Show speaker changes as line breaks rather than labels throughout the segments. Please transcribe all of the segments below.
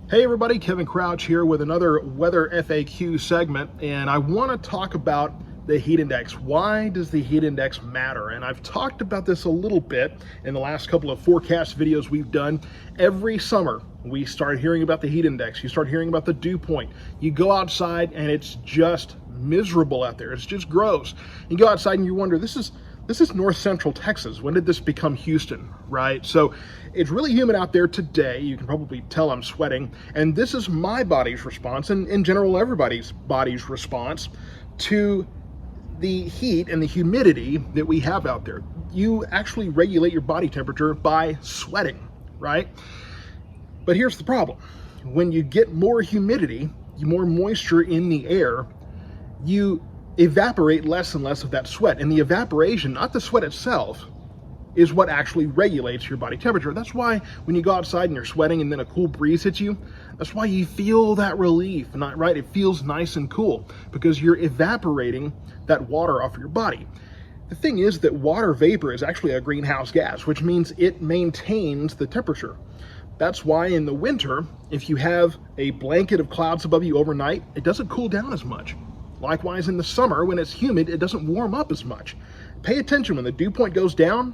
Hey everybody, Kevin Crouch here with another Weather FAQ segment, and I want to talk about the heat index. Why does the heat index matter? And I've talked about this a little bit in the last couple of forecast videos we've done. Every summer we start hearing about the heat index. You start hearing about the dew point. You go outside and it's just miserable out there. It's just gross. You go outside and you wonder, this is north central Texas. When did this become Houston, right? So it's really humid out there today. You can probably tell I'm sweating. And this is my body's response, and in general, everybody's body's response to the heat and the humidity that we have out there. You actually regulate your body temperature by sweating, right? But here's the problem. When you get more humidity, more moisture in the air, you evaporate less and less of that sweat. And the evaporation, not the sweat itself, is what actually regulates your body temperature. That's why when you go outside and you're sweating and then a cool breeze hits you, that's why you feel that relief, right? It feels nice and cool because you're evaporating that water off your body. The thing is that water vapor is actually a greenhouse gas, which means it maintains the temperature. That's why in the winter, if you have a blanket of clouds above you overnight, it doesn't cool down as much. Likewise, in the summer, when it's humid, it doesn't warm up as much. Pay attention, when the dew point goes down,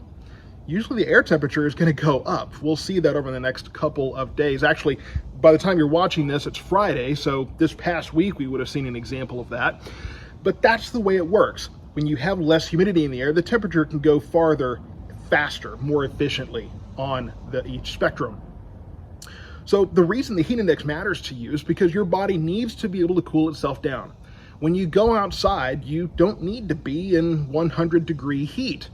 usually the air temperature is going to go up. We'll see that over the next couple of days. Actually, by the time you're watching this, it's Friday, so this past week we would have seen an example of that. But that's the way it works. When you have less humidity in the air, the temperature can go farther, faster, more efficiently on each spectrum. So the reason the heat index matters to you is because your body needs to be able to cool itself down. When you go outside, you don't need to be in 100-degree heat.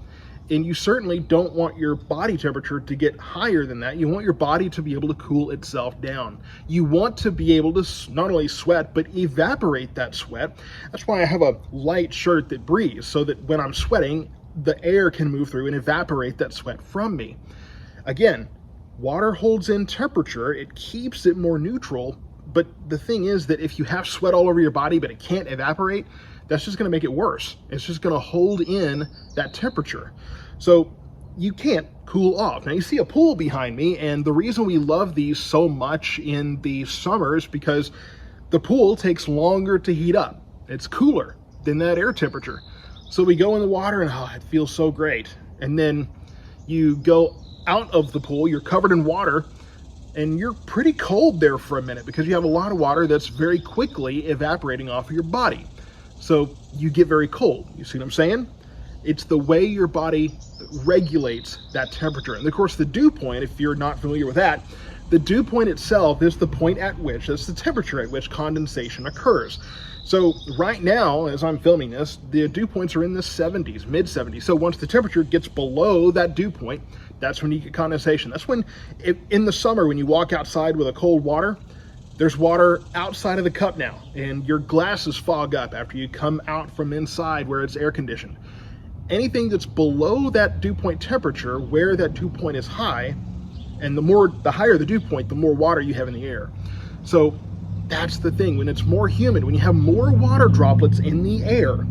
And you certainly don't want your body temperature to get higher than that. You want your body to be able to cool itself down. You want to be able to not only sweat, but evaporate that sweat. That's why I have a light shirt that breathes, so that when I'm sweating, the air can move through and evaporate that sweat from me. Again, water holds in temperature. It keeps it more neutral. But the thing is that if you have sweat all over your body, but it can't evaporate, that's just going to make it worse. It's just going to hold in that temperature. So you can't cool off. Now you see a pool behind me, and the reason we love these so much in the summer is because the pool takes longer to heat up. It's cooler than that air temperature. So we go in the water and it feels so great. And then you go out of the pool, you're covered in water, and you're pretty cold there for a minute because you have a lot of water that's very quickly evaporating off of your body. So you get very cold. You see what I'm saying? It's the way your body regulates that temperature. And of course, the dew point, if you're not familiar with that, the dew point itself is the point at which, that's the temperature at which condensation occurs. So right now, as I'm filming this, the dew points are in the 70s, mid 70s. So once the temperature gets below that dew point, that's when you get condensation. That's when, in the summer, when you walk outside with a cold water, there's water outside of the cup now, and your glasses fog up after you come out from inside where it's air conditioned. Anything that's below that dew point temperature, where that dew point is high, and the higher the dew point, the more water you have in the air. So that's the thing. When it's more humid, when you have more water droplets in the air,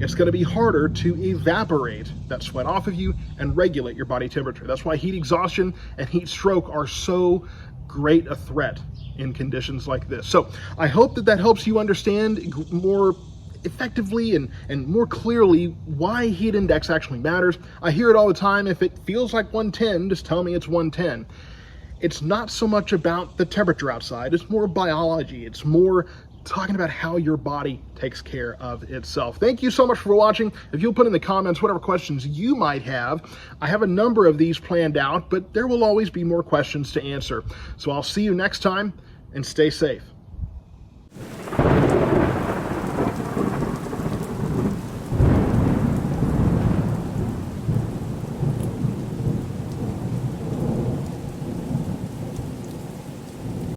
it's going to be harder to evaporate that sweat off of you and regulate your body temperature. That's why heat exhaustion and heat stroke are so great a threat in conditions like this. So I hope that helps you understand more effectively and more clearly why heat index actually matters. I hear it all the time. If it feels like 110, just tell me it's 110. It's not so much about the temperature outside. It's more biology. It's more talking about how your body takes care of itself. Thank you so much for watching. If you'll put in the comments whatever questions you might have, I have a number of these planned out, but there will always be more questions to answer. So I'll see you next time, and stay safe.